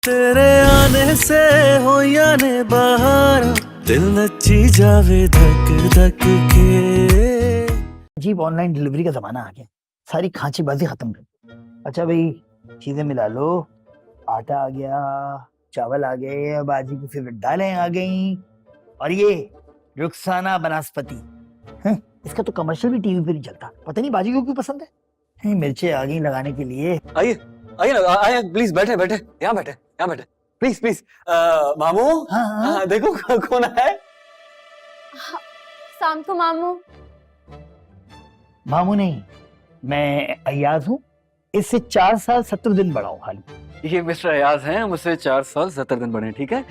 तेरे आने से हो याने बहार दिल नची जावे धक धक के। जी ऑनलाइन डिलीवरी का जमाना आ गया, सारी खांचीबाजी खत्म कर। अच्छा भाई चीजें मिला लो, आटा आ गया, चावल आ गए, बाजी की फेवरेट दालें आ गई, और ये रुखसाना बनास्पति इसका तो कमर्शियल भी टीवी पे नहीं चलता, पता नहीं बाजी को क्यों पसंद है। मिर्चें आ गई लगाने के लिए। आइए आइए ना, आइए प्लीज, बैठे बैठे, यहाँ बैठे प्लीज प्लीज। मामू, हाँ। देखो कौन है। शाम को मामू। मामू नहीं, मैं अय्याज हूँ, इससे 4 साल 70 दिन बड़ा हूँ खाली। ये मिस्टर अयाज हैं, मुझसे 4 साल 70 दिन बड़े हैं, ठीक है।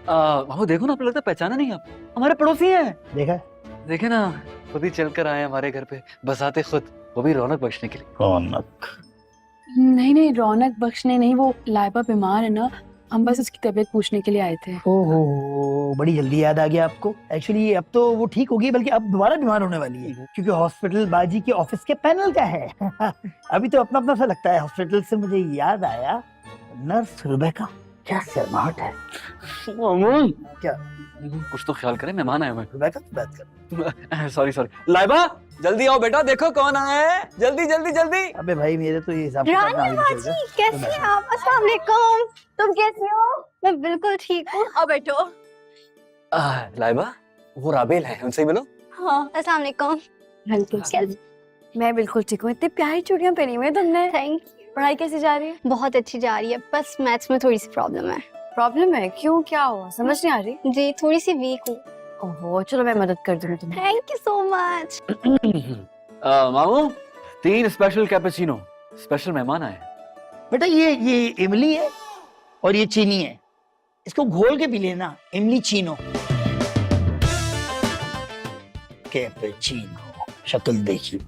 मामू देखो ना, आपको लगता है पहचाना नहीं आप, हमारे पड़ोसी हैं। देखा, देखे ना, खुद ही चलकर आए हमारे घर पे, बसाते खुद, वो भी रौनक बख्शने के लिए। रौनक? नहीं रौनक बख्शने नहीं, वो लाइबा बीमार है ना, हम बस उसकी तबीयत पूछने के लिए आए थे। ओहो, बड़ी जल्दी याद आ गया आपको। एक्चुअली अब तो वो ठीक हो गई, बल्कि अब दोबारा बीमार होने वाली है, क्योंकि हॉस्पिटल बाजी के ऑफिस के पैनल का है। अभी तो अपना अपना सा लगता है। हॉस्पिटल से मुझे याद आया, नर्स रुबेका क्या शर्माहट है। मामू क्या? कुछ तो ख्याल करें, मेहमान आए हुए रुबेका की बात कर। हैं। सॉरी लाइबा, जल्दी आओ बेटा, देखो कौन आया है, जल्दी जल्दी जल्दी। अबे भाई मेरे तो ये हिसाब रानी बाजी कैसी हैं आप? अस्सलाम वालेकुम, तुम कैसी हो? मैं बिल्कुल ठीक हूँ, आओ बैठो। लाइबा, वो राबेल है, उनसे ही मिलो। हाँ अस्सलाम वालेकुम। मैं बिल्कुल ठीक हूँ। इतनी प्यारी चूड़ियां पहनी हुई है तुमने। Thank you. पढ़ाई कैसी जा रही है? बहुत अच्छी जा रही है, बस मैथ्स में थोड़ी सी प्रॉब्लम है। प्रॉब्लम है? क्यों, क्या हुआ? समझ नहीं आ रही। जी थोड़ी सी वीक हूँ। ओहो चलो मैं मदद कर दूंगी तुम्हें। Thank you so much. मामू 3 स्पेशल कैपेचिनो, स्पेशल मेहमान आए हैं। बेटा ये इमली है और ये चीनी है, इसको घोल के पी लेना, इमली चीनो। कैपेचिनो, शक्ल देखी।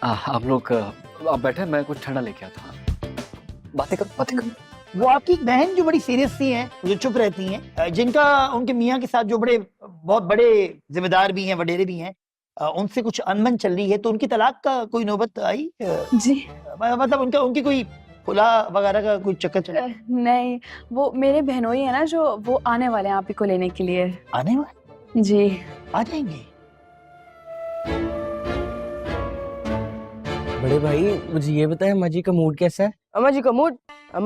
आप लोग आप बैठे, मैं कुछ ठंडा लेके आता हूँ। बातें करो। वो आपकी एक बहन जो बड़ी सीरियस सी हैं, जो चुप रहती हैं, जिनका उनके मियाँ के साथ जो बहुत बड़े जिम्मेदार भी हैं, वडेरे भी हैं, उनसे कुछ अनबन चल रही है, तो उनकी तलाक का कोई नौबत आई? जी मतलब उनकी कोई खुला वगैरह का कोई चक्कर चला? नहीं, वो मेरे बहनोई है ना, जो वो आने वाले हैं आप ही को लेने के लिए। आने वाले? जी आ जाएंगे। बड़े भाई मुझे ये बताए अम्मा जी का मूड कैसा है? अम्मा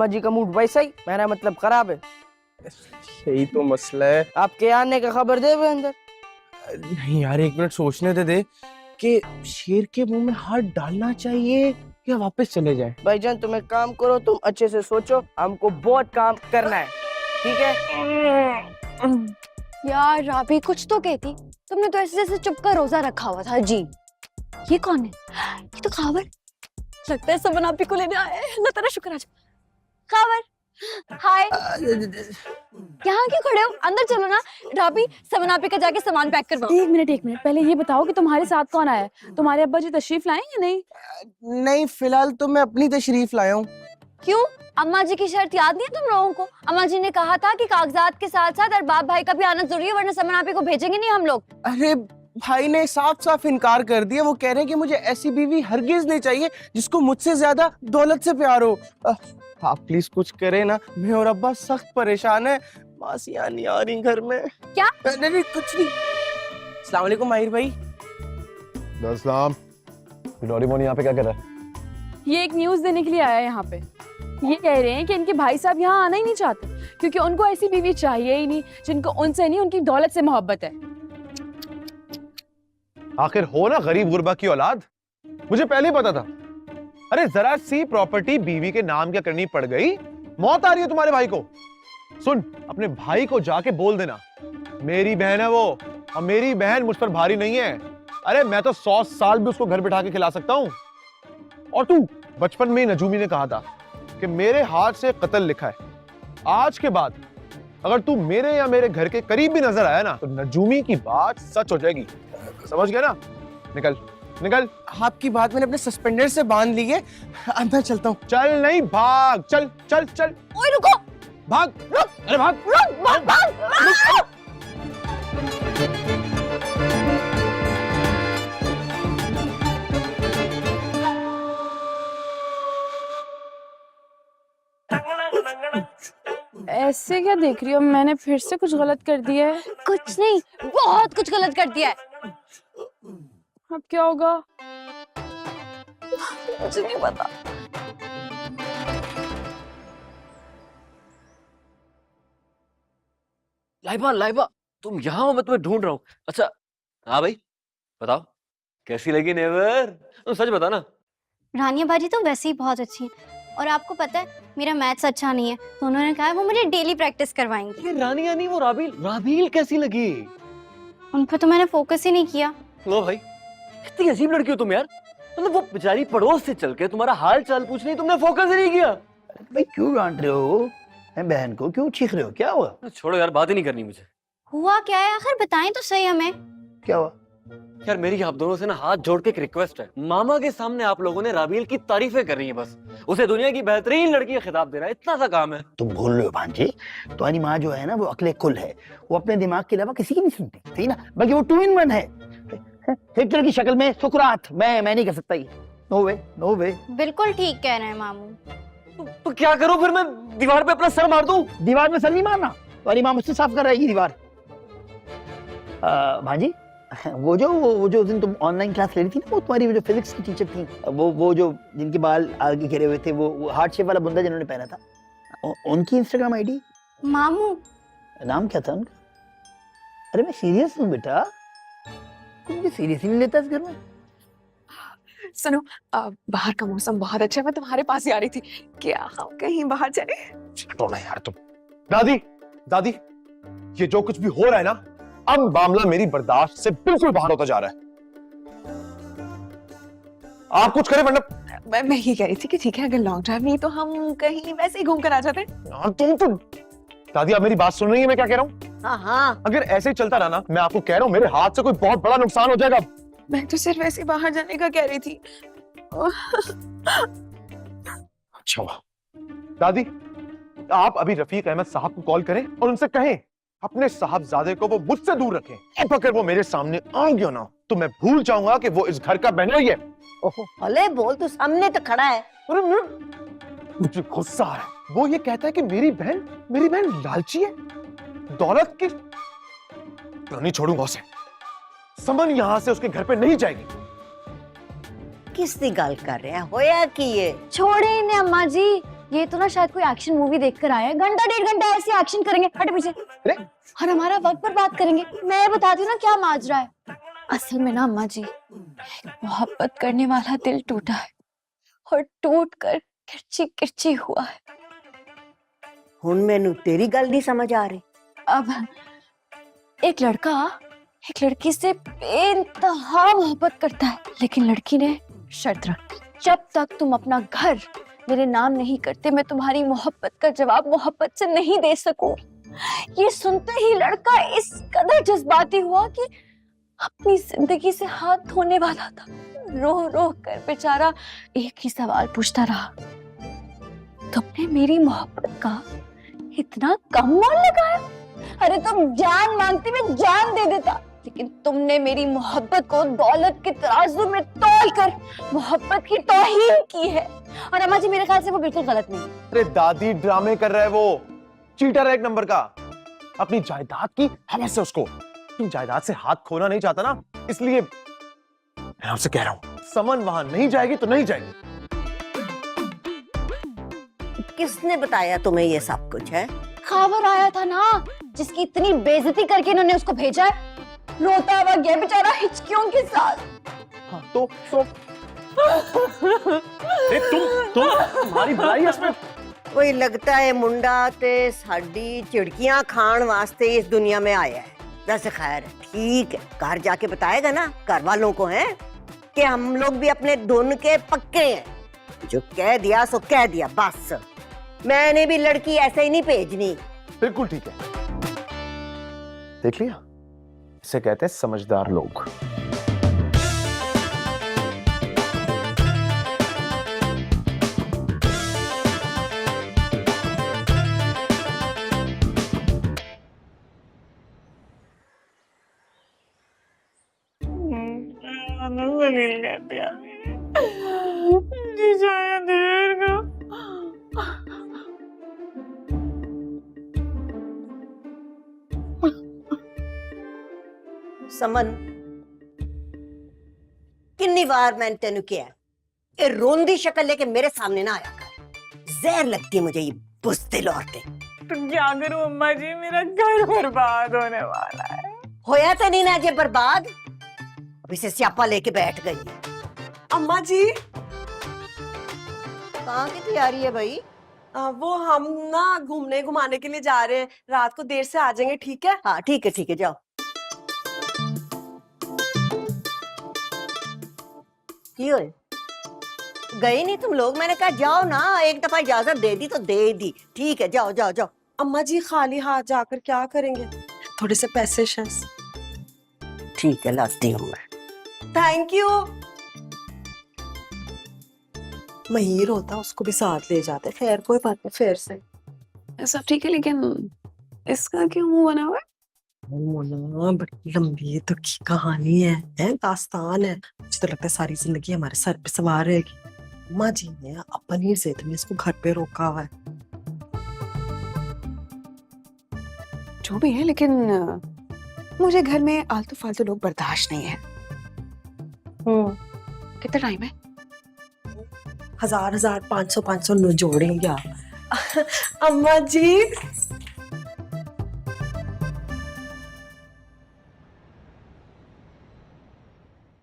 जी का मूड वैसा ही, मेरा मतलब खराब है। यही तो मसला है। आपके आने का खबर दे अंदर। नहीं यार, एक मिनट सोचने दे कि शेर के मुंह में हाथ डालना चाहिए या वापस चले जाए। भाईजान तुम एक काम करो, तुम अच्छे से सोचो, हमको बहुत काम करना है, ठीक है? यार राबी कुछ तो कहती, तुमने तो ऐसे जैसे चुप कर रोजा रखा हुआ था। जी ये कौन है? ये तो खावर लगता है, सबन आप ही को लेने आए हैं। अल्लाह तेरा शुक्र। आज खावर, हाय। यहाँ क्यों खड़े हो? अंदर चलो ना। राबी सबन आप ही का जाके सामान पैक करवाओ। एक मिनट पहले ये बताओ कि तुम्हारे साथ कौन आया है? तुम्हारे अब्बा जी तशरीफ लाए या नहीं? नहीं, फिलहाल तो मैं अपनी तशरीफ लाया हूँ। क्यों? अम्मा जी की शर्त याद नहीं है तुम लोगों को? अम्मा जी ने कहा था कि कागजात के साथ साथ अरबाब भाई का भी आना जरूरी है, वरना सबन आप ही को भेजेंगे नहीं हम लोग। अरे भाई ने साफ साफ इनकार कर दिया। वो कह रहे हैं कि मुझे ऐसी बीवी हरगिज नहीं चाहिए जिसको मुझसे ज्यादा दौलत से प्यार हो। आप प्लीज कुछ करें ना, मैं और अब्बा सख्त परेशान है। मासियां नहीं आ रही घर में। क्या? नहीं कुछ नहीं। अस्सलाम वालेकुम माहिर भाई। अस्सलाम। डोरेमोन यहाँ पे क्या कर रहा है? ये एक न्यूज़ देने के लिए आया है यहाँ पे। ये कह रहे हैं कि इनके भाई साहब यहाँ आना ही नहीं चाहते, क्योंकि उनको ऐसी बीवी चाहिए ही नहीं जिनको उनसे नहीं, उनकी दौलत से मोहब्बत है। आखिर हो ना गरीब गुरबा की औलाद, मुझे पहले ही पता था। अरे जरा सी प्रॉपर्टी बीवी के नाम क्या करनी पड़ गई, मौत आ रही है तुम्हारे भाई को। सुन, अपने भाई को जाके बोल देना, मेरी बहन है वो, और मेरी बहन मुझ पर भारी नहीं है। अरे मैं तो 100 साल भी उसको घर बिठा के खिला सकता हूँ। और तू, बचपन में नजूमी ने कहा था कि मेरे हाथ से कत्ल लिखा है। आज के बाद अगर तू मेरे या मेरे घर के करीब भी नजर आया ना, तो नजूमी की बात सच हो जाएगी। समझ गया ना? निकल निकल। आपकी बात मैंने अपने सस्पेंडर से बांध ली है। मैं चलता हूँ। चल नहीं, भाग। चल चल चल। ओए रुको, भाग। अरे भाग। भाग। ऐसे क्या देख रही हो? मैंने फिर से कुछ गलत कर दिया है? कुछ नहीं, बहुत कुछ गलत कर दिया है। अब क्या होगा? मुझे नहीं पता। लाइबा लाइबा, तुम यहाँ हो, मैं तुम्हें ढूंढ रहा हूँ। अच्छा हाँ भाई, बताओ कैसी लगी नेवर? तुम सच बता ना। रानिया बाजी तो वैसे ही बहुत अच्छी है, और आपको पता है मेरा मैथ्स अच्छा नहीं है, तो उन्होंने कहा वो मुझे डेली प्रैक्टिस करवाएंगे। ये रानिया नहीं, वो राबील। राबील कैसी लगी? उन पर तो मैंने फोकस ही नहीं किया। लो भाई, कितनी अजीब लड़की हो तुम यार। मतलब वो बेचारी पड़ोस से चल के तुम्हारा हाल चाल पूछ रही, तुमने फोकस ही नहीं किया। भाई क्यों डांट रहे हो बहन को? क्यों चीख रहे हो? क्या हुआ? छोड़ो यार, बात ही नहीं करनी मुझे। हुआ क्या है आखिर, बताएं तो सही हमें। क्या हुआ? यार मेरी आप दोनों से ना हाथ जोड़ के एक रिक्वेस्ट है। मामा के सामने आप लोगों ने राबील की तारीफें कर रही है, बस उसे दुनिया की बेहतरीन लड़की का खिताब दे रहा है, इतना सा काम है। तुम भूल रहे हो भांजे, तुम्हारी माँ जो है ना वो अकले कुल है, वो अपने दिमाग के अलावा किसी की नहीं सुनती, सही ना? बल्कि वो 2 in 1 है। हिटलर की शक्ल में सुकरात। मैं नहीं कर सकता ये। नो वे, नो वे। बिल्कुल ठीक कह रहे हैं मामू। तो क्या करूं फिर? मैं दीवार पे अपना सर मार दूं? दीवार में सर नहीं मारना, तुम्हारी माँ मुझसे साफ कर रहेगी दीवार। भांजी, वो जो उस दिन तुम ऑनलाइन क्लास ले रही थी ना, वो तुम्हारी जो फिजिक्स की टीचर थी, वो जो जिनके बाल आगे घेरे हुए थे, वो हार्ट शेप वाला बुंदा जिन्होंने पहना था, उनकी इंस्टाग्राम आईडी? मामू नाम क्या था उनका? अरे मैं सीरियस हूँ बेटा, तुम मुझे सीरियस ही नहीं लेता इस घर में। सुनो, बाहर का मौसम बहुत अच्छा है, मैं तुम्हारे पास ही आ रही थी। क्या हम कहीं बाहर चले? छोड़ो ना यार तुम। दादी, दादी, ये जो कुछ भी हो रहा है ना, अब मामला मेरी बर्दाश्त से बिल्कुल बाहर होता जा रहा है। आप कुछ करें वरना। मैं ये कह रही थी कि ठीक है, अगर लॉन्ग ड्राइव नहीं तो हम कहीं वैसे ही घूम कर आ जाते हैं। यार तुम तो। दादी आप मेरी बात सुन रही है मैं क्या कह रहा हूँ? हाँ हाँ, अगर ऐसे ही चलता रहा ना, मैं आपको कह रहा हूँ मेरे हाथ से कोई बहुत बड़ा नुकसान हो जाएगा। मैं तो सिर्फ ऐसे बाहर जाने का कह रही थी। अच्छा हुआ। दादी, आप अभी रफीक अहमद साहब को कॉल करें और उनसे कहें अपने साहबजादे को वो मुझसे दूर रखें। अब अगर वो मेरे सामने आ गया ना, तो मैं भूल जाऊंगा कि वो इस घर का बहनोई है। अले बोल, तू सामने तो खड़ा है। अरे मुझे गुस्सा आ रहा है। वो ये कहता है कि मेरी बहन लालची है, दौलत की। नहीं छोड़ूंगा उसे। समन यहाँ से उसके घर पे नहीं जाएगी। किसकी गल कर रहे हैं? होया कि ये छोड़े इन्हें अम्मा जी, ये तो ना शायद कोई एक्शन मूवी देखकर आया है। घंटा 1.5 घंटा ऐसे एक्शन करेंगे, हट पीछे, और हमारा वक्त पर बात करेंगे। मैं बताती हूँ ना क्या माजरा है। असल में ना अम्मा जी, मोहब्बत करने वाला दिल टूटा है और टूट कर किरची किरची हुआ है। हुन मैनू तेरी गल नहीं समझ आ रही। अब एक लड़का एक लड़की से बेइंतहा मोहब्बत करता है, लेकिन लड़की ने शर्त रखी, जब तक तुम अपना घर मेरे नाम नहीं करते, मैं तुम्हारी मोहब्बत का जवाब मोहब्बत से नहीं दे सकूं। ये सुनते ही लड़का इस कदर जज्बाती हुआ कि अपनी जिंदगी से हाथ धोने वाला था। रो रो कर बेचारा एक ही सवाल पूछता रहा, तुमने मेरी मोहब्बत का इतना कम मोल लगाया? अरे तुम जान मांगती, मैं जान दे देता, लेकिन तुमने मेरी मोहब्बत को दौलत के तराजू में तौल कर मोहब्बत की तौहीन की है। और अम्मा जी मेरे ख्याल से वो बिल्कुल गलत नहीं है। अरे दादी ड्रामे कर रहा है, वो चीटर है एक नंबर का। अपनी जायदाद की हवस से उसको, अपनी जायदाद से हाथ खोना नहीं चाहता ना, इसलिए मैं आपसे कह रहा हूं, समन वहां नहीं जाएगी तो नहीं जाएगी। किसने बताया तुम्हें ये सब कुछ है? खबर आया था ना, जिसकी इतनी बेइज्जती करके इन्होंने उसको भेजा है। रोता हुआ गया बेचारा हिचकियों के साथ। हाँ, तो तुम्हारी भलाई है इसमें। कोई लगता है मुंडा ते साडी चिड़कियां खान वास्ते इस दुनिया में आया है। वैसे खैर ठीक है, घर जाके बताएगा ना घर वालों को, है कि हम लोग भी अपने धुन के पक्के हैं। जो कह दिया सो कह दिया, बस। मैंने भी लड़की ऐसे ही नहीं भेजनी। बिल्कुल ठीक है, देख लिया, इसे कहते हैं समझदार लोग। समन कितनी बार मैंने तेन किया ये रोंदी शक्ल लेके मेरे सामने ना आया कर। जहर लगती है मुझे ये बुज़दिल औरतें। तो क्या करूं अम्मा जी, मेरा घर बर्बाद होने वाला है। होया तो नहीं ना जे बर्बाद, अब इसे स्यापा लेके बैठ गई है। अम्मा जी कहाँ की तैयारी है भाई? वो हम ना घूमने घुमाने के लिए जा रहे हैं, रात को देर से आ जाएंगे, ठीक है? हाँ ठीक है जाओ। की होए? गए नहीं तुम लोग? मैंने कहा जाओ ना, एक दफा इजाजत दे दी तो दे दी। ठीक है जाओ जाओ जाओ। अम्मा जी खाली हाथ जाकर क्या करेंगे, थोड़े से पैसे शेष। ठीक है लाती हूँ मैं। Thank you. महीर होता उसको भी साथ ले जाते। खैर कोई बात नहीं, फिर से सब ठीक है, लेकिन इसका क्यों मुंह बना हुआ है? मोना बड़ी लंबी तो की कहानी है, दास्तान है। मुझे तो लगता है सारी जिंदगी हमारे सर पे सवार रहेगी। अम्मा जी ने अपनी जिद में इसको घर पे रोका हुआ है। जो भी है, लेकिन मुझे घर में आलतू फालतू लोग बर्दाश्त नहीं है। कितना टाइम है? 1000 500 जोड़ेंगे अम्मा जी।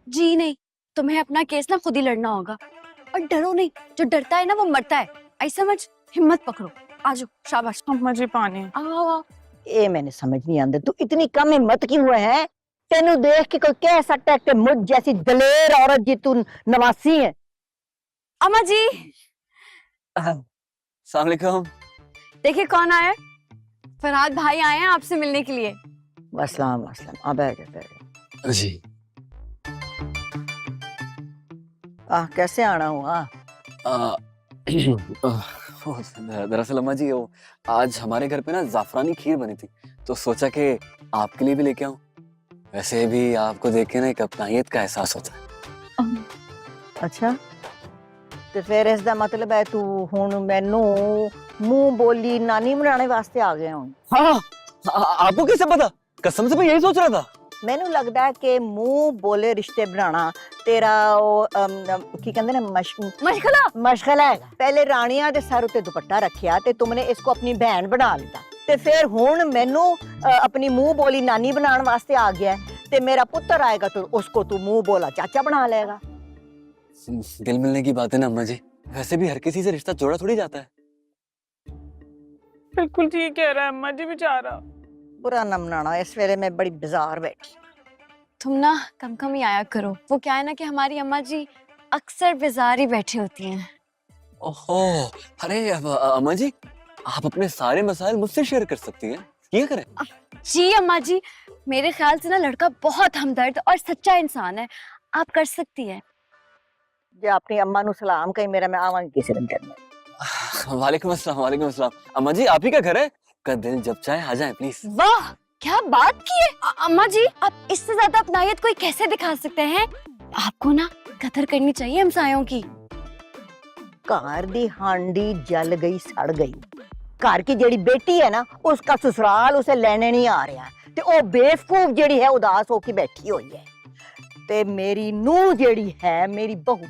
जी नहीं, तुम्हें अपना केस ना खुद ही लड़ना होगा। और डरो नहीं, जो डरता है ना वो मरता है। ऐसा समझ, हिम्मत पकड़ो। आजो, शाबाश। अम्मा जी पानी। आओ। ये मैंने समझ नहीं आंदा, तू इतनी कम हिम्मत क्यों है? तेनू देख के कोई कह सकता है कि मुझ जैसी दलेर औरत जी तू नवासी है? अम्मा जी अस्सलाम वालेकुम। देखिए कौन आया है। फरहाद भाई आए हैं आपसे मिलने के लिए। अस्सलाम अस्सलाम। अब बैठ जा। जी कैसे आना हुआ? दरअसल अम्मा जी, वो आज हमारे घर पे ना जाफरानी खीर बनी थी, तो सोचा कि आपके लिए भी लेके आऊं। वैसे भी आपको देख के ना एक अपनाहियत का एहसास होता है। अच्छा, तो फिर इसका मतलब है तू हुण मैनू मुंह बोली नानी बनाने वास्ते आ गया हूं? हाँ, आपको कैसे पता? कसम से मैं यही सोच रहा था। मैनू लगदा है कि मुंह बोले रिश्ते बनाना तेरा वो की कहंदे ने मशगला है। पहले रानिया दे सर उत्ते दुपट्टा रखिया ते तुमने इसको अपनी बहन बना लिया, ते फिर हुण मैनू अपनी मुंह बोली नानी बनाने वास्ते आ गया है, ते मेरा पुत्र आएगा तो उसको तू मुंह बोला चाचा बना लेगा। दिल मिलने की बात है ना अम्मा जी, वैसे भी हर किसी से रिश्ता जोड़ा थोड़ी जाता है। बिल्कुल ठीक कह रहा है अम्मा जी बेचारा। बुरा न मनाना, इस वेले मैं बड़ी बाजार बैठी। तुम ना कम ही आया करो। वो क्या है ना कि हमारी अम्मा जी अक्सर बाजार ही बैठी होती हैं। ओहो, अरे अम्मा जी, आप अपने सारे मसाइल मुझसे शेयर कर सकती हैं, ये करें। जी अम्मा जी, मेरे ख्याल से ना लड़का बहुत हमदर्द और सच्चा इंसान है, आप कर सकती है। जे अपनी अम्मा नु सलाम कहीं, मेरा मैं आवांगी किसी दिन करने। वालेकुम अस्सलाम, वालेकुम अस्सलाम। अम्मा जी, आप ही का घर है? का दिल जब चाहे आ जाए प्लीज। वाह क्या बात की है अम्मा जी, आप इससे ज्यादा अपनायत कोई कैसे दिखा सकते हैं? आपको ना कदर करनी चाहिए हमसायों की। घर दी हांडी जल गई सड़ गई। घर की जेड़ी बेटी है ना, उसका ससुराल उसे लेने नहीं आ रहा, ते ओ बेवकूफ जेड़ी है उदास होके बैठी हुई है। ते मेरी नूह जेड़ी है, मेरी बहू,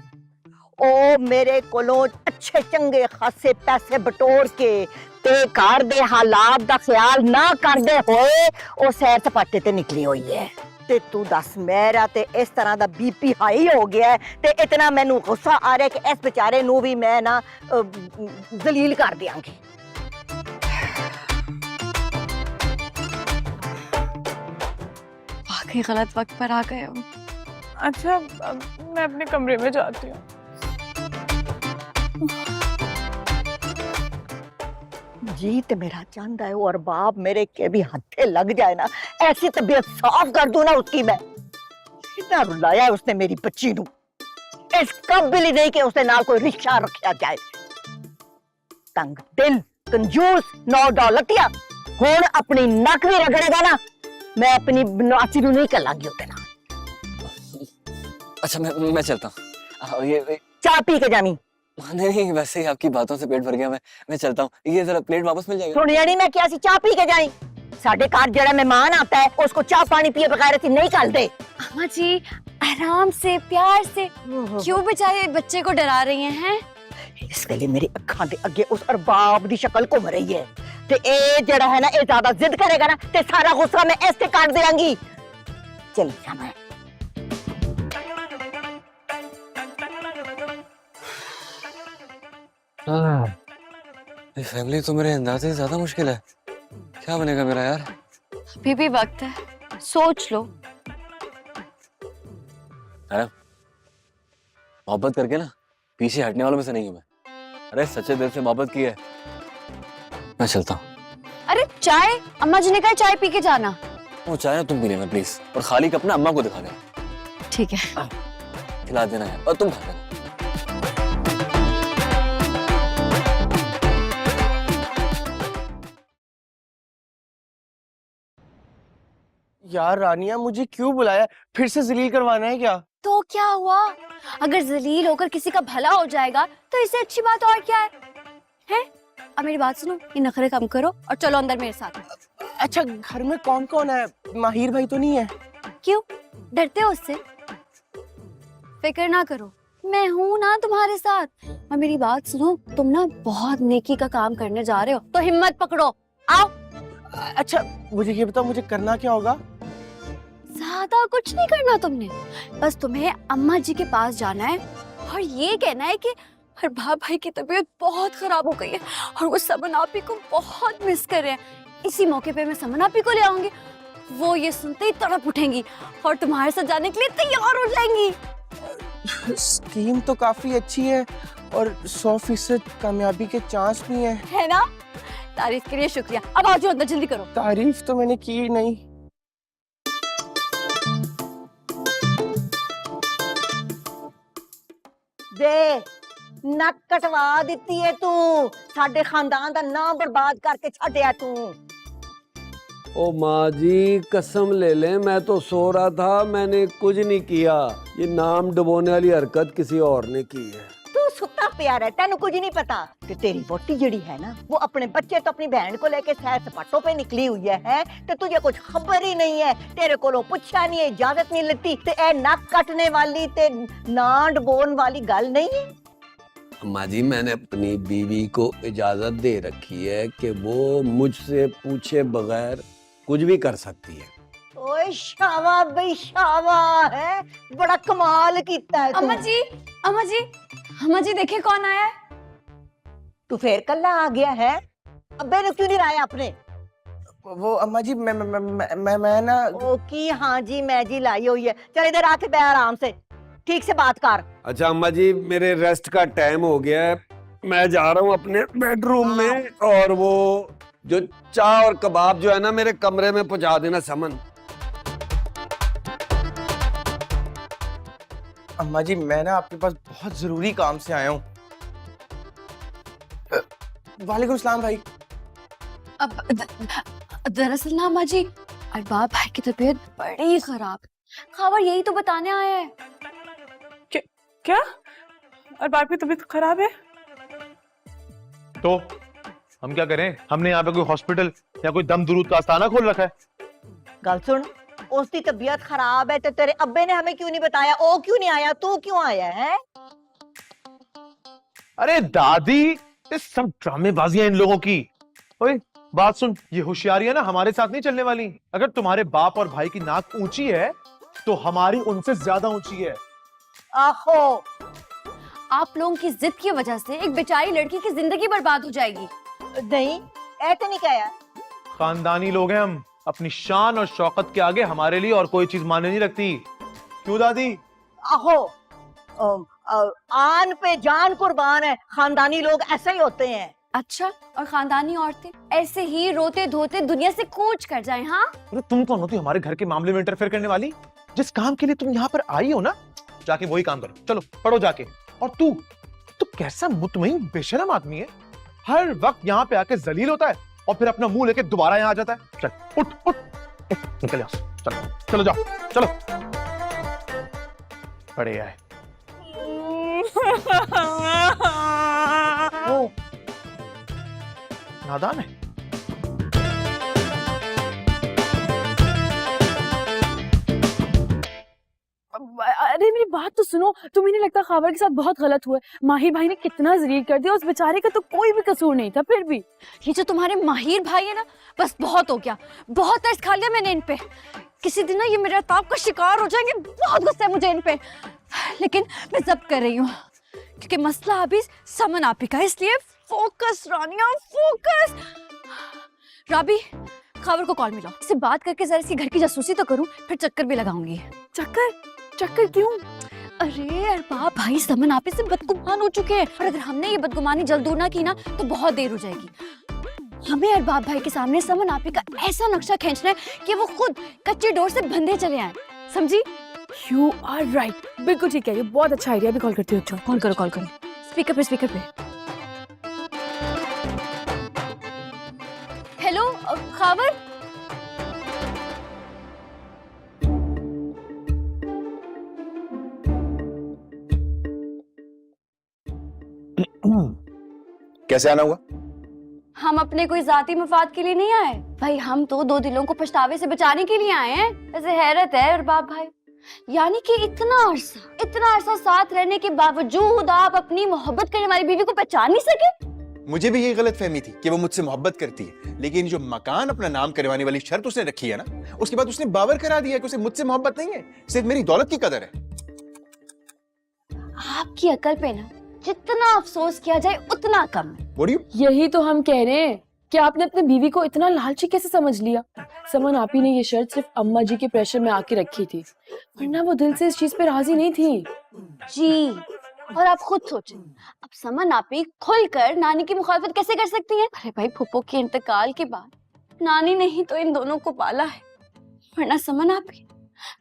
ओ मेरे कोलों अच्छे चंगे खासे पैसे बटोर के ते घर दे हालात दा ख्याल ना करदे होए ओ सैर सपाटे ते निकली हुई है। ते तू दस, मेरा ते इस तरह दा बीपी हाई हो गया है, ते इतना मैनू गुस्सा आ रहा है कि इस बेचारे नू भी मैं ना जलील कर दियांगी। वाकई गलत वक्त पर आ गए हो। अच्छा, मैं अपने कमरे में जाती हूँ। जीत मेरा चांदा है और बाप मेरे के भी हथे लग जाए ना, ऐसी तबीयत साफ कर दूं ना उसकी मैं। इतना रुलाया उसने मेरी बच्ची नू, इस काबिल नहीं कि उसने नाल कोई रिश्ता रखा जाए। तंग दिल, कंजूस, नौ दौलतिया, हुण अपनी नक भी रगड़ेगा ना, मैं अपनी नाची नू नहीं कलांगी उते ना। अच्छा मैं चलता हूँ। ये चाय पी के जामी। नहीं, वैसे ही आपकी बातों से पेट भर गया। मैं चलता हूँ। ये जरा प्लेट वापस मिल जाएगा? सुनिया नहीं मैं क्या सी, चाय पी के जाई। साडे घर जड़ा मेहमान आता है उसको चाह पानी पिए बगैर असीं नहीं करदे। अम्मा जी आराम से प्यार से क्यों बेचारे बच्चे को डरा रही हैं? इस वेले मेरी अखां दे अगे उस अरबाब दी शक्ल घूम रही है ते ए जड़ा है ना ए ज्यादा जिद करेगा ना ते सारा गुस्सा मैं ऐसे काट देंगी। चल जा मैं। ये फैमिली तो मेरे अंदाजे से ज्यादा मुश्किल है। क्या बनेगा मेरा यार? अभी भी वक्त है, सोच लो। अरे मोहब्बत करके ना पीछे हटने वालों में से नहीं हूं मैं। अरे सच्चे दिल से मोहब्बत की है। मैं चलता हूँ। अरे चाय, अम्मा जी ने कहा चाय पी के जाना। वो चाय ना तुम पी लेना प्लीज, और खाली कप ना अम्मा को दिखा देना। ठीक है। खिला देना यार, और तुम खा लेना। यार रानिया मुझे क्यों बुलाया? फिर से जलील करवाना है क्या? तो क्या हुआ? अगर जलील होकर किसी का भला हो जाएगा तो इससे अच्छी बात और क्या है? हैं? अब मेरी बात सुनो, ये नखरे कम करो और चलो अंदर मेरे साथ। अच्छा घर में कौन कौन है? माहिर भाई तो नहीं है? क्यों डरते हो उससे? फिक्र ना करो, मैं हूं ना तुम्हारे साथ। और मेरी बात सुनो, तुम ना बहुत नेकी का काम करने जा रहे हो तो हिम्मत पकड़ो, आओ। अच्छा मुझे ये बताओ मुझे करना क्या होगा? ज्यादा कुछ नहीं करना तुमने, बस तुम्हें अम्मा जी के पास जाना है और ये कहना है कि अरबाब भाई की तबीयत बहुत खराब हो गई है और वो समन आपी को बहुत मिस कर रहे हैं। इसी मौके पे मैं समन आपी को ले आऊंगी, वो ये सुनते ही तड़प उठेंगी और तुम्हारे साथ जाने के लिए तैयार हो जाएंगी। स्कीम तो काफी अच्छी है और 100% कामयाबी के चांस भी है ना? तारीफ के लिए शुक्रिया। अब आओ जो अंदर, जल्दी करो। तारीफ तो मैंने की नहीं। दे नक कटवा दिती है तू, साडे खानदान दा नाम बर्बाद करके छड्या तू। ओ माँ जी कसम ले ले, मैं तो सो रहा था, मैंने कुछ नहीं किया। ये नाम डुबोने वाली हरकत किसी और ने की है। तू सुता पिया रहा, तेनू कुछ नहीं पता कि तेरी वोटी जड़ी है ना वो अपने बच्चे तो अपनी बहन को लेके सैर सपाटों पे निकली हुई है तो तुझे कुछ खबर ही नहीं है। तेरे को पूछा नहीं है, इजाजत नहीं लेती ते ए नक कटने वाली ते नांड बोन वाली गल नहीं है। अम्मा जी मैंने अपनी बीवी को इजाजत दे रखी है कि वो मुझसे पूछे बगैर कुछ भी कर सकती है। ओए शावा बई शावा है, बड़ा कमाल कीता है तू। अम्मा जी, अम्मा जी, अम्मा जी देखिए कौन आया है। तू फिर कल्ला आ गया है? अब्बे ने क्यों नहीं लाया अपने? वो अम्मा जी मैं ना ओ की हाँ जी मैं जी लाई हुई है। चल इधर आके बैठ आराम से, ठीक से बात कर। अच्छा अम्मा जी मेरे रेस्ट का टाइम हो गया है, मैं जा रहा हूँ अपने बेडरूम में, और वो जो चाय और कबाब जो है ना मेरे कमरे में पहुंचा देना समन। अम्मा जी मैं ना आपके पास बहुत जरूरी काम से आया हूँ। वालेकुम सलाम भाई। अब दरअसल ना अम्मा जी अरबाब भाई की तबीयत बड़ी खराब, खबर यही तो बताने आया है। क्या अरबाब की तबीयत खराब है? तो हम क्या करें? हमने यहाँ पे कोई हॉस्पिटल या कोई दम दुरूद का आस्थाना खोल रखा है? गल सुन, उसकी तबीयत खराब है तो तेरे अब्बे ने हमें क्यों नहीं बताया? ओ क्यों नहीं आया? तू क्यों आया है? अरे दादी ये सब ड्रामेबाजियां इन लोगों की। ओए बात सुन, ये होशियारी है ना हमारे साथ नहीं चलने वाली। अगर तुम्हारे बाप और भाई की नाक ऊंची है तो हमारी उनसे ज्यादा ऊंची है। आहो आप लोगों की जिद की वजह से एक बेचारी लड़की की जिंदगी बर्बाद हो जाएगी। नहीं ऐसे नहीं कहा। खानदानी लोग हैं हम, अपनी शान और शौकत के आगे हमारे लिए और कोई चीज मायने नहीं रखती। क्यों दादी? आहो आन पे जान कुर्बान है, खानदानी लोग ऐसे ही होते हैं। अच्छा, और खानदानी औरतें ऐसे ही रोते धोते दुनिया से कूच कर जाएं? हाँ अरे तुम कौन होती हमारे घर के मामले में इंटरफेयर करने वाली? जिस काम के लिए तुम यहाँ पर आई हो ना, जाके वही काम करो। चलो पढ़ो जाके। और तू कैसा मुतमईन बेशरम आदमी है, हर वक्त यहाँ पे आके जलील होता है और फिर अपना मुंह लेके दोबारा यहाँ आ जाता है। चल उठ उठ निकल यहाँ से। चलो चलो जाओ चलो। पड़े आए नादान है। अरे मेरी बात तो सुनो, तुम्हें नहीं लगता खावर के साथ बहुत गलत हुआ है? माहिर भाई ने कितना जलील कर दिया, उस बेचारे का तो कोई भी कसूर नहीं था। फिर भी ये जो तुम्हारे माहिर भाई है ना, बस बहुत हो गया, बहुत तरस खा लिया मैंने इन पे। किसी दिन ना ये मेरे ताप का शिकार हो जाएंगे, बहुत गुस्सा है मुझे इन पे। लेकिन मैं जब्त कर रही हूँ क्योंकि मसला अभी समन आपी का है, इसलिए फोकस रानिया, फोकस। राबी, खावर को कॉल मिलाओ, इससे बात करके जरा इसकी घर की जासूसी तो करूं, फिर चक्कर भी लगाऊंगी। चक्कर? चक्कर क्यों? अरे अरबाब भाई समन आपे से बदगुमान हो चुके हैं, और अगर हमने ये बदगुमानी जल्द दूर ना की ना तो बहुत देर हो जाएगी। हमें अरबाब भाई के सामने समन आपे का ऐसा नक्शा खींचना है कि वो खुद कच्चे डोर से बंधे चले आए, समझी? यू आर राइट, बिल्कुल ठीक है, ये बहुत अच्छा आइडिया। भी कॉल करती हूँ। कॉल करो, कॉल करो, स्पीकर पे, स्पीकर पे। हेलो खावर। कैसे आना हुआ? हम अपने कोई जाती मफाद के लिए नहीं आए भाई, हम तो दो दिलों को पछतावे से बचाने के लिए आए हैं। ऐसे हैरत है अरबाब भाई, यानी कि इतना अरसा साथ रहने के बावजूद आप अपनी मोहब्बत करने वाली बीवी को पहचान नहीं सके। मुझे भी यही गलतफहमी थी कि वो मुझसे मोहब्बत करती है, लेकिन जो मकान अपना नाम करवाने वाली शर्त उसने रखी है ना, उसके बाद उसने बावर करा दिया कि उसे मुझसे मोहब्बत नहीं है, सिर्फ मेरी दौलत की कदर है। आपकी अकल पे ना जितना अफसोस किया जाए उतना कम है। What do you? यही तो हम कह रहे हैं कि आपने अपने बीवी को इतना लालची कैसे समझ लिया? समन आप ही ने ये शर्त सिर्फ अम्मा जी के प्रेशर में आके रखी थी, वरना वो दिल से इस चीज पे राजी नहीं थी। जी, और आप खुद सोचें, अब समन आपी खुलकर नानी की मुखालफत कैसे कर सकती हैं? अरे भाई, फूफो के इंतकाल के बाद नानी ने ही तो इन दोनों को पाला है, वरना समन आपी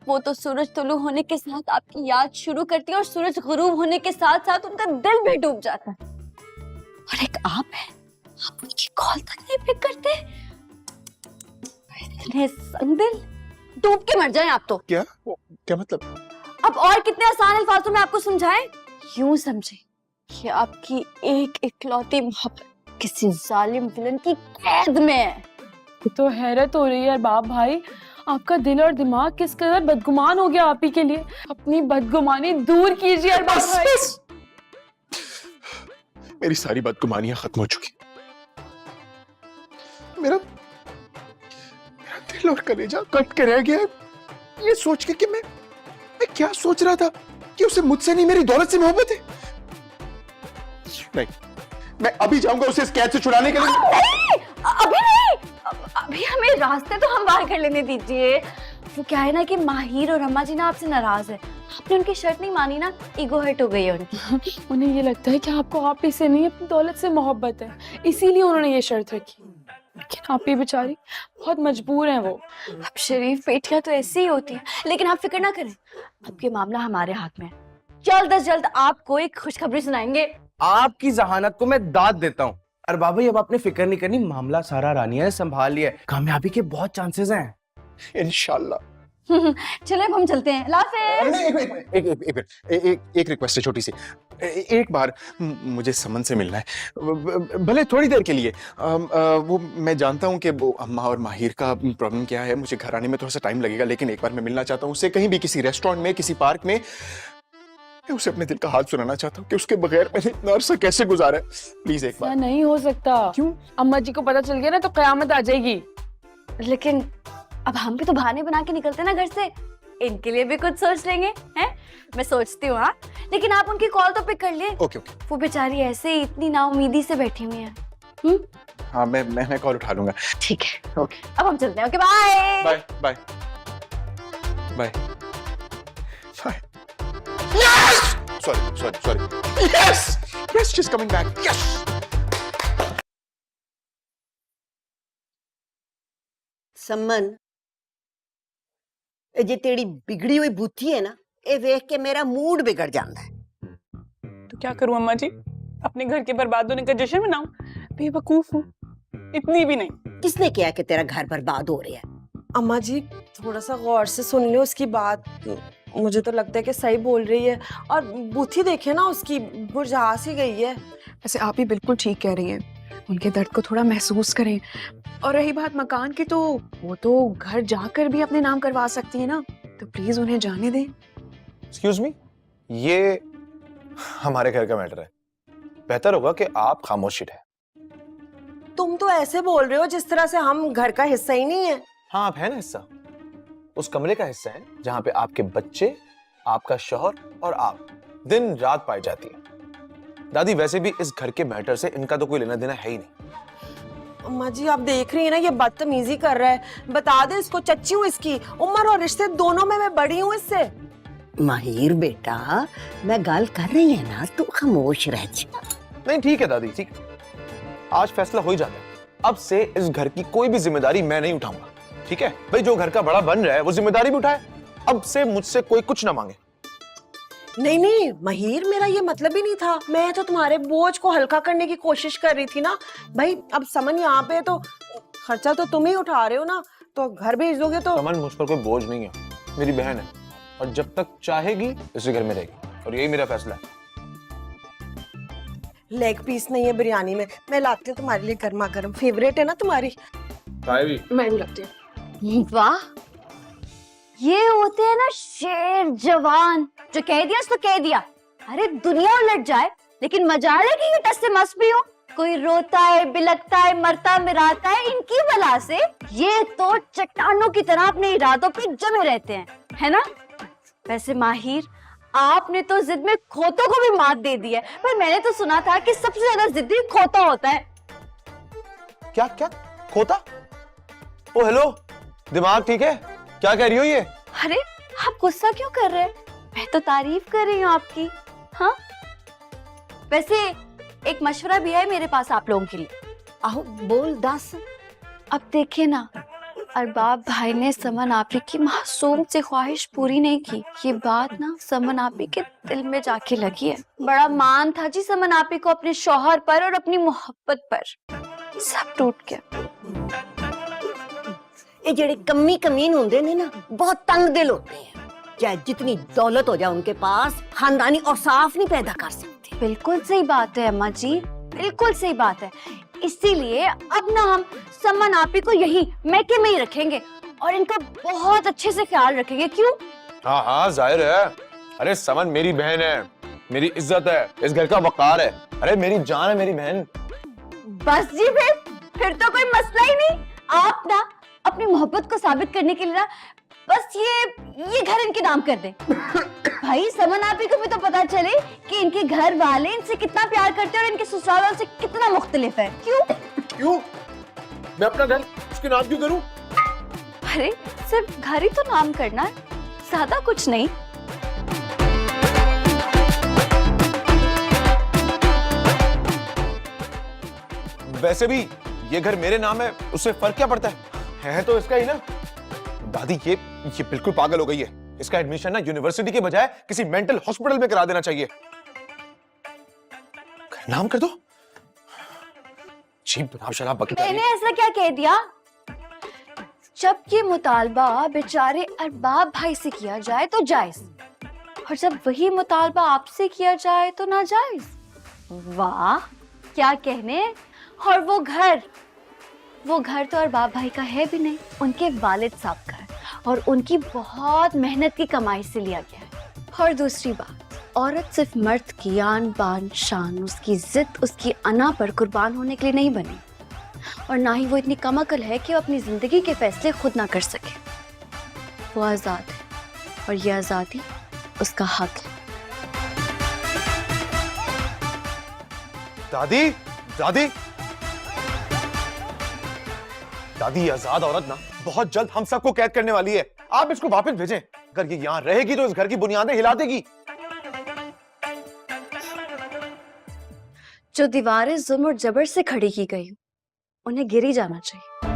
वो तो सूरज तुलू होने के साथ आपकी याद शुरू करती है और सूरज गुरूब होने के साथ साथ उनका दिल भी डूब जाता है। और एक आप है, आप उनकी कॉल तक नहीं पिक करते। इतने संदिल, डूब के मर जाएं आप तो। क्या मतलब? अब और कितने आसान अल्फाजों में आपको समझाएं? यूं समझे कि आपकी एक इकलौती मोहब्बत किसी जालिम विलन की कैद में है। तो हैरत हो रही है अरबाब भाई, आपका दिल और दिमाग किस कदर बदगुमान हो गया आप ही के लिए। अपनी बदगुमानी दूर कीजिए अरबाब भाई। मेरी सारी बदगुमानियां खत्म हो चुकी, मेरा दिल और कलेजा कट के रह गया है ये सोच के कि मैं क्या सोच रहा था कि उसे मुझसे नहीं मेरी दौलत से मोहब्बत है। नहीं, मैं अभी जाऊंगा उसे इस कैद से छुड़ाने के लिए। नहीं, अभी नहीं, अभी हमें रास्ते तो हम पार कर लेने दीजिए। वो क्या है ना कि माहिर और अम्मा जी ना आपसे नाराज है, आपने उनकी शर्त नहीं मानी ना, ईगो हर्ट हो गई है उनकी। उन्हें ये लगता है कि आपको आप ही से नहीं अपनी दौलत से मोहब्बत है, इसीलिए उन्होंने ये शर्त रखी। लेकिन आप ही बेचारी बहुत मजबूर हैं वो। अब शरीफ बेटियां तो ऐसी ही होती हैं, लेकिन आप फिक्र ना करें, अब ये मामला हमारे हाथ में है। जल्द से जल्द आपको एक खुशखबरी सुनाएंगे। आपकी जहानत को मैं दाद देता हूँ। अरे बाबा, अब आपने फिक्र नहीं करनी, मामला सारा रानिया ने संभाल लिया है, कामयाबी के बहुत चांसेस हैं इंशाल्लाह। चलो अब हम चलते हैं। एक रिक्वेस्ट है छोटी सी, एक बार मुझे समन से मिलना है, भले थोड़ी देर के लिए। वो मैं जानता हूँ कि वो अम्मा और माहिर का प्रॉब्लम क्या है, मुझे घर आने में थोड़ा सा टाइम लगेगा, लेकिन एक बार मैं मिलना चाहता हूँ उससे, कहीं भी किसी रेस्टोरेंट में, किसी पार्क में। मैं उसे अपने दिल का हाल सुनाना चाहता हूँ कि उसके बगैर मैंने इतना अरसा कैसे गुजारा है। प्लीज एक बार। नहीं हो सकता। क्यों? अम्मा जी को पता चल गया ना तो कयामत आ जाएगी। लेकिन अब हम भी तो बहाने बना के निकलते ना घर से, इनके लिए भी कुछ सोच लेंगे, हैं? मैं सोचती हूँ। हाँ, लेकिन आप उनकी कॉल तो पिक कर लिए। ओके। वो बेचारी ऐसे ही इतनी नाउमीदी से बैठी हुई है। हाँ, मैं कॉल उठा लूंगा। ठीक है, ओके। अब हम चलते हैं। Okay, bye bye bye bye. Sorry. Yes, she's coming back. Yes. सम्मन, ये जे तेरी बिगड़ी हुई बुद्धि है ना, ये देख के मेरा मूड बिगड़ जाता है। तो क्या करूं अम्मा जी, अपने घर के बर्बाद होने का जश्न मनाऊं? बेवकूफ हूँ, इतनी भी नहीं। किसने किया कि तेरा घर बर्बाद हो रहा है? अम्मा जी थोड़ा सा गौर से सुन लो उसकी बात, मुझे तो लगता है कि सही बोल रही है, और बुद्धि देखे ना उसकी, बुझा सी गई है। वैसे आप ही बिल्कुल ठीक कह रही हैं, उनके दर्द को थोड़ा महसूस करें। और रही बात मकान की, तो वो तो घर जाकर भी अपने नाम करवा सकती है ना, तो प्लीज उन्हें जाने दें। एक्सक्यूज मी, ये हमारे घर का मैटर है, बेहतर होगा कि आप खामोशी रहे। तुम तो ऐसे बोल रहे हो जिस तरह से हम घर का हिस्सा ही नहीं है। हाँ, आप है ना हिस्सा, उस कमरे का हिस्सा है जहां पे आपके बच्चे, आपका शौहर और आप दिन रात पाई जाती है। दादी, वैसे भी इस घर के मैटर से इनका तो कोई लेना देना है ही नहीं। अम्मा जी आप देख रही है ना, ये बदतमीजी कर रहा है। बता दे इसको, चच्ची हूँ इसकी, उम्र और रिश्ते दोनों में मैं बड़ी हूँ इससे। माहिर बेटा, मैं गल कर रही है ना, तू खामोश रह जा। नहीं ठीक है दादी, ठीक, आज फैसला हो ही जाता है। अब से इस घर की कोई भी जिम्मेदारी मैं नहीं उठाऊंगा, ठीक है भाई? जो घर का बड़ा बन रहा है वो जिम्मेदारी भी उठाए। अब से मुझसे कोई कुछ ना मांगे। नहीं नहीं महिर, मेरा ये मतलब ही नहीं था। मैं तो तुम्हारे बोझ को हल्का करने की कोशिश कर रही थी ना भाई। अब समन यहाँ पे तो खर्चा तो तुम ही उठा रहे हो ना, तो घर भेज दोगे तो। समन मुझ पर कोई बोझ नहीं है, मेरी बहन है और जब तक चाहेगी इसी घर में रहेगी, और यही मेरा फैसला है। लेग पीस नहीं है बिरयानी में, मैं लाती हूँ तुम्हारे लिए गर्मा गर्म। फेवरेट है ना तुम्हारी। मैं भी लगती हूँ। वाह, ये होते हैं ना शेर जवान, जो कह दिया तो कह दिया। अरे दुनिया उलट जाए लेकिन मजाल है कि ये टस से मस भी हो। कोई रोता है, बिलकता है, मरता मिराता है, इनकी बला से ये तो चट्टानों की तरह अपने इरादों पे जमे रहते हैं, है ना? वैसे माहिर, आपने तो जिद में खोतों को भी मात दे दी है, पर मैंने तो सुना था कि सबसे ज्यादा जिद्दी खोता होता है। क्या क्या खोता? ओ हेलो, दिमाग ठीक है? क्या कह रही हो ये? अरे आप गुस्सा क्यों कर रहे हैं? मैं तो तारीफ कर रही हूँ आपकी। हाँ, वैसे एक मशवरा भी है मेरे पास आप लोगों के लिए। आहो बोल दस। अब देखिए ना, अरबाब भाई ने समन आपी की मासूम सी ख्वाहिश पूरी नहीं की। ये बात ना समन आपी के दिल में जाके लगी है। बड़ा मान था जी समन आपी को अपने शौहर पर और अपनी मोहब्बत पर, सब टूट गया। ये जेड़े कमी कमीन होंदे ने ना, बहुत तंग दिल होते हैं। चाहे जितनी दौलत हो जाए उनके पास, खानदानी औसाफ नहीं पैदा कर सकते। बिल्कुल सही बात है अम्मा जी, बिल्कुल सही बात है। इसीलिए अब ना हम समन आपी को यही मैके में ही रखेंगे और इनका बहुत अच्छे से ख्याल रखेंगे। क्यों? हाँ हाँ जाहिर है। अरे समन मेरी बहन है, मेरी इज्जत है, इस घर का वकार है। अरे मेरी जान है मेरी बहन। बस जी, फिर तो कोई मसला ही नहीं। आप ना अपनी मोहब्बत को साबित करने के लिए ना बस ये घर इनके नाम कर दे। भाई समन आपी को भी तो पता चले कि इनके घर वाले इनसे कितना प्यार करते हैं और इनके ससुराल वालों से कितना मुख्तलिफ है। क्यों? क्यों? मैं अपना घर उसके नाम क्यों करूं? अरे सिर्फ घर ही तो नाम करना है, ज्यादा कुछ नहीं। वैसे भी ये घर मेरे नाम है, उससे फर्क क्या पड़ता है तो इसका ही ना। दादी ये बिल्कुल पागल हो गई है। इसका एडमिशन ना यूनिवर्सिटी के बजाय किसी मेंटल हॉस्पिटल में करा देना चाहिए। नाम कर दो। जी बनाब शराब बकरी। मैंने ऐसा क्या कह दिया? जब ये मुतालबा बेचारे अरबाब भाई से किया जाए तो जायज, और जब वही मुतालबा आपसे किया जाए तो नाजायज। वाह क्या कहने। और वो घर तो अरबाब भाई का है भी नहीं, उनके वालिद साहब का है और उनकी बहुत मेहनत की कमाई से लिया गया है। और दूसरी बात, औरत सिर्फ मर्द की आन बान शान, उसकी जिद, उसकी अना पर कुर्बान होने के लिए नहीं बनी, और ना ही वो इतनी कम अकल है कि वो अपनी जिंदगी के फैसले खुद ना कर सके। वो आजाद है और ये आजादी उसका हक है। दादी दादी दादी, ये आजाद औरत ना बहुत जल्द हम सबको कैद करने वाली है। आप इसको वापस भेजें। अगर ये यहाँ रहेगी तो इस घर की बुनियादें हिला देगी। जो दीवारें जुल्म और जबर से खड़ी की गई उन्हें गिरी जाना चाहिए।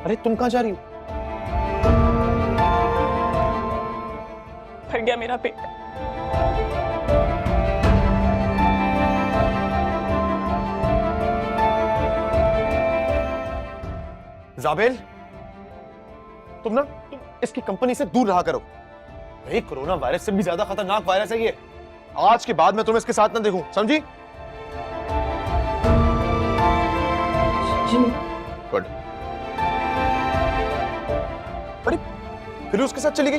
अरे तुम कहाँ जा रही हो? भर गया मेरा पेट। जाबेल, तुम इसकी कंपनी से दूर रहा करो। भाई कोरोना वायरस से भी ज्यादा खतरनाक वायरस है ये। आज के बाद मैं तुम्हें इसके साथ ना देखूं, समझी? गुड। अरे फिर उसके साथ चली गई।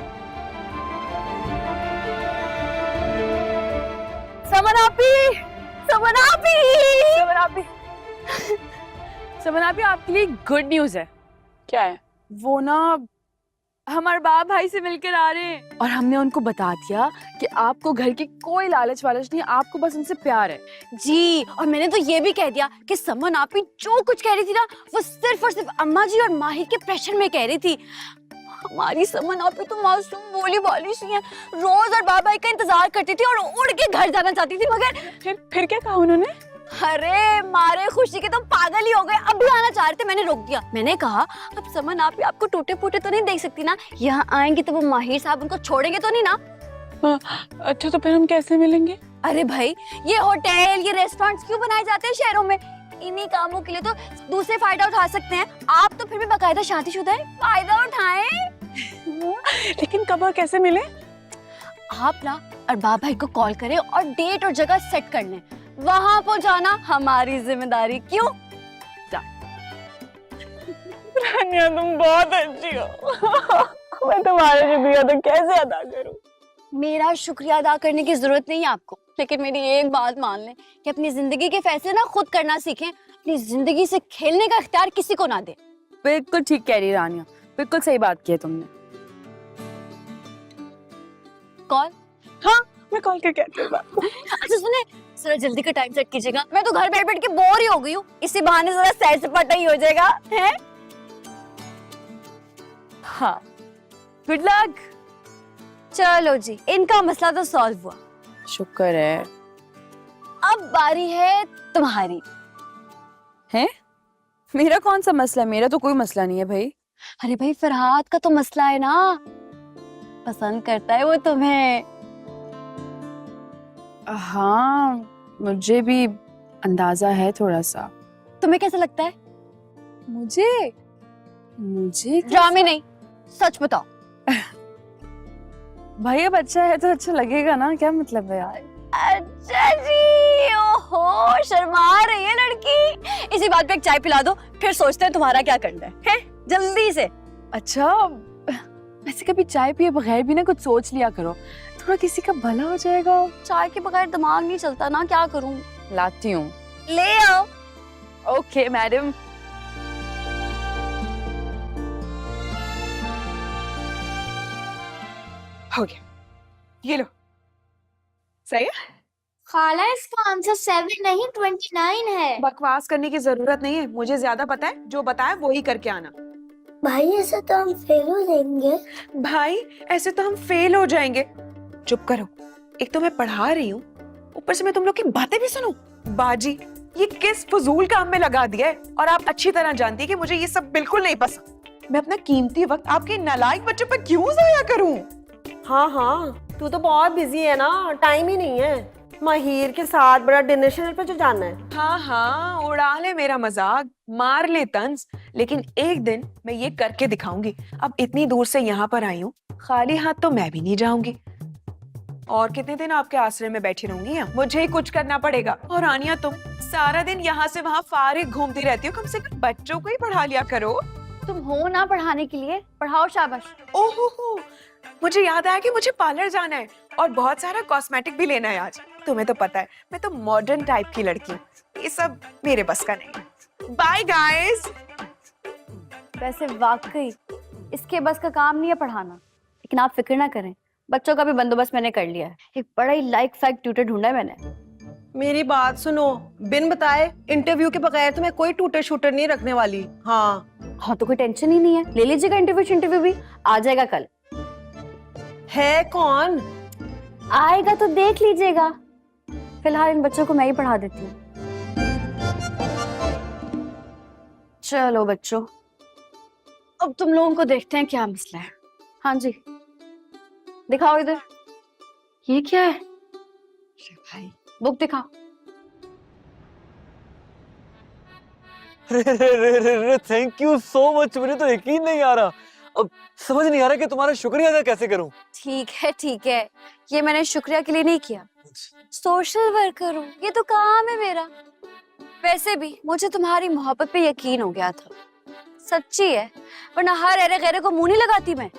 समन आपी, समन आपी, समन आपी, समन आपी, आपके लिए गुड न्यूज है। क्या है? वो ना हमारे बाप भाई से मिलकर आ रहे हैं और हमने उनको बता दिया कि आपको घर की कोई लालच वालच नहीं, आपको बस उनसे प्यार है। जी, और मैंने तो ये भी कह दिया कि समन आपी जो कुछ कह रही थी ना, वो सिर्फ और सिर्फ अम्मा जी और माहिर के प्रेशर में कह रही थी। हमारी समन आपी तो मासूम भोली भाली सी है, रोज और बाबा का इंतजार करती थी और उड़ के घर जाना चाहती थी, मगर फिर क्या कहा उन्होंने? अरे मारे खुशी के तुम पागल ही हो गए। अभी आना चाह रहे थे, मैंने रोक दिया। मैंने कहा अब समन आप ही आपको टूटे फूटे तो नहीं देख सकती ना, यहाँ आएंगी तो वो माहिर साहब उनको छोड़ेंगे तो नहीं ना। अच्छा तो फिर हम कैसे मिलेंगे? अरे भाई, ये होटल ये रेस्टोरेंट्स क्यों बनाए जाते हैं शहरों में? इन्हीं कामों के लिए तो दूसरे फायदा उठा सकते हैं। आप तो फिर भी बाकायदा शादीशुदा हैं, फायदा उठाएं। लेकिन कब और कैसे मिले? आप ना अरबाब भाई को कॉल करें और डेट और जगह सेट कर लें, वहां पहुंचाना हमारी जिम्मेदारी। क्यों? रानिया तुम बहुत अच्छी हो। मैं तुम्हारा शुक्रिया तो कैसे अदा करूं? मेरा शुक्रिया अदा करने की जरूरत नहीं है आपको, लेकिन मेरी एक बात मान लें कि अपनी जिंदगी के फैसले ना खुद करना सीखें। अपनी जिंदगी से खेलने का इख्तियार किसी को ना दे। बिल्कुल ठीक कह रही रानिया, बिल्कुल सही बात की है तुमने। कॉल? हाँ, मैं कॉल करके आती हूँ। अच्छा सुने, जरा जल्दी का टाइम सेट कीजिएगा। मैं तो घर बैठ बैठ के बोर ही हो गई हूँ, इसी बहाने जरा सैर सपाटा ही हो जाएगा है। हाँ, गुड लक। चलो जी, इनका मसला तो सॉल्व हुआ। शुक्र है। अब बारी है तुम्हारी। है? मेरा कौन सा मसला है? मेरा तो कोई मसला नहीं है भाई। अरे भाई, फरहाद का तो मसला है ना, पसंद करता है वो तुम्हें। हाँ, मुझे भी अंदाजा है थोड़ा सा। तुम्हें कैसा लगता है? मुझे ड्रामे नहीं, सच बताओ। भाई अब अच्छा है तो अच्छा लगेगा ना, क्या मतलब है यार? अच्छा जी, ओहो शर्मा रही है लड़की। इसी बात पे एक चाय पिला दो, फिर सोचते हैं तुम्हारा क्या करना है? जल्दी से। अच्छा, वैसे कभी चाय पिए बगैर भी ना कुछ सोच लिया करो, थोड़ा किसी का भला हो जाएगा। चाय के बगैर दिमाग नहीं चलता ना, क्या करूं? लाती हूँ। ले आओ। Okay madam. हो गया, ये लो। सही है? खाला इसका आंसर 7 नहीं 29 है। बकवास करने की जरूरत नहीं है, मुझे ज्यादा पता है। जो बताया वो ही करके आना। भाई ऐसा तो हम फेल हो जाएंगे। भाई ऐसे तो हम फेल हो जाएंगे। चुप करो, एक तो मैं पढ़ा रही हूँ, ऊपर से मैं तुम लोग की बातें भी सुनूं। बाजी, ये किस फजूल काम में लगा दिया है, और आप अच्छी तरह जानती है कि मुझे ये सब बिल्कुल नहीं पसंद। मैं अपना कीमती वक्त आपके नालायक बच्चों पर क्यों जाया करूं? हाँ हाँ, तू तो बहुत बिजी है ना, टाइम ही नहीं है। माहिर के साथ बड़ा डिनर शिनर पे जो जाना है। हाँ हाँ, उड़ा ले मेरा मजाक, मार ले तंज, लेकिन एक दिन मैं ये करके दिखाऊंगी। अब इतनी दूर से यहाँ पर आई हूँ, खाली हाथ तो मैं भी नहीं जाऊंगी। और कितने दिन आपके आश्रय में बैठी रहूंगी यहाँ? मुझे ही कुछ करना पड़ेगा। और आनिया, तुम सारा दिन यहाँ से वहाँ फारिग घूमती रहती हो, कम से कम बच्चों को ही पढ़ा लिया करो। तुम हो ना पढ़ाने के लिए, पढ़ाओ शाबाश। ओहो, मुझे याद आया कि मुझे पार्लर जाना है और बहुत सारा कॉस्मेटिक भी लेना है आज। तुम्हें तो पता है मैं तो मॉडर्न टाइप की लड़की हूँ, ये सब मेरे बस का नहीं। Bye guys. वैसे वाकई इसके बस का काम नहीं है पढ़ाना, लेकिन आप फिक्र ना करें, बच्चों का भी बंदोबस्त मैंने कर लिया है। एक बड़ा ही लाइक फैक्ट ट्यूटर ढूंढा है मैंने। मेरी बात सुनो, बिन बताए इंटरव्यू के बगैर तो मैं कोई टूटर शूटर नहीं रखने वाली। हाँ तो कोई टेंशन ही नहीं है, ले लीजिएगा इंटरव्यू भी, आ जाएगा कल। है कौन? आएगा तो देख लीजिएगा, फिलहाल इन बच्चों को मैं ही पढ़ा देती हूँ। चलो बच्चों, अब तुम लोगों को देखते हैं क्या मसला है। हाँ जी, दिखाओ इधर, ये क्या है? भाई बुक दिखाओ। Thank you so much. मुझे तो यकीन नहीं आ रहा, अब समझ नहीं आ रहा कि तुम्हारा शुक्रिया अदा कैसे करूं। ठीक है, ये मैंने शुक्रिया के लिए नहीं किया, सोशल वर्कर हूँ, ये तो काम है मेरा। वैसे भी मुझे तुम्हारी मोहब्बत पे यकीन हो गया था, सच्ची है, वरना हर अरे गैरे को मुंह नहीं लगाती मैं।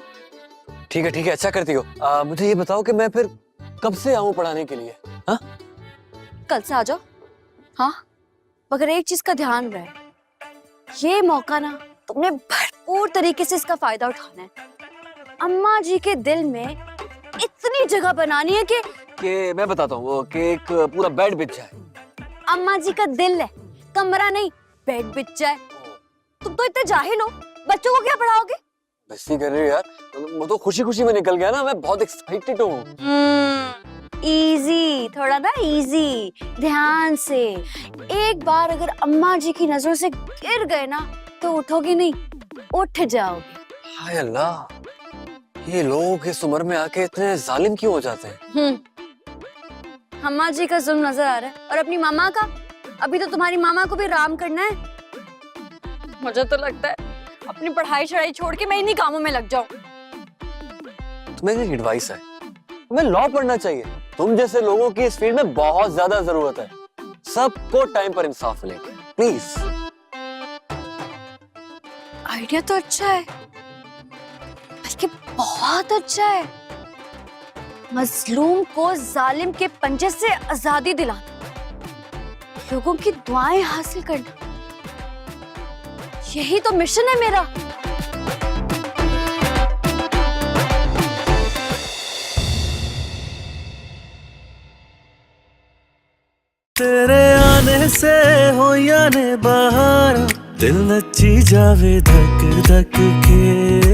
ठीक है, अच्छा करती हो। मुझे ये बताओ कि मैं फिर कब से आऊं पढ़ाने के लिए? हाँ, कल से आ जाओ। हाँ, मगर एक चीज का ध्यान रहे, ये मौका ना तुमने भरपूर तरीके से इसका फायदा उठाना है। अम्मा जी के दिल में इतनी जगह बनानी है कि मैं बताता हूँ वो कि एक पूरा बेड बिछ जाए। अम्मा जी का दिल है, कमरा नहीं, बेड बिछ जाए। तुम तो इतने जाहिल हो, बच्चों को क्या पढ़ाओगे? बस्ती कर रही हो यार, वो तो खुशी खुशी में निकल गया ना, मैं बहुत एक्साइटेड हूँ। इजी, थोड़ा ना इजी, ध्यान से। एक बार अगर अम्मा जी की नजरों से गिर गए ना तो उठोगी नहीं, उठ जाओगे। हाय अल्लाह, ये लोग इस उम्र में आके इतने जालिम क्यों हो जाते हैं? अम्मा जी का जुल्म नजर आ रहा है, और अपनी मामा का? अभी तो तुम्हारी मामा को भी राम करना है। मुझे तो लगता है अपनी पढ़ाई छड़ाई छोड़ के मैं इन्हीं कामों में लग जाऊं। तुम्हें एक एडवाइस है, तुम्हें लॉ पढ़ना चाहिए। तुम जैसे लोगों की इस फील्ड में बहुत ज्यादा जरूरत है। सबको टाइम पर इंसाफ मिलेगा, प्लीज। आइडिया तो अच्छा है, बल्कि बहुत अच्छा है। मजलूम को जालिम के पंजे से आजादी दिलाना, लोगों की दुआएं हासिल करना, यही तो मिशन है मेरा। तेरे आने से हो या ने बहार, दिल नची जावे धक धक के।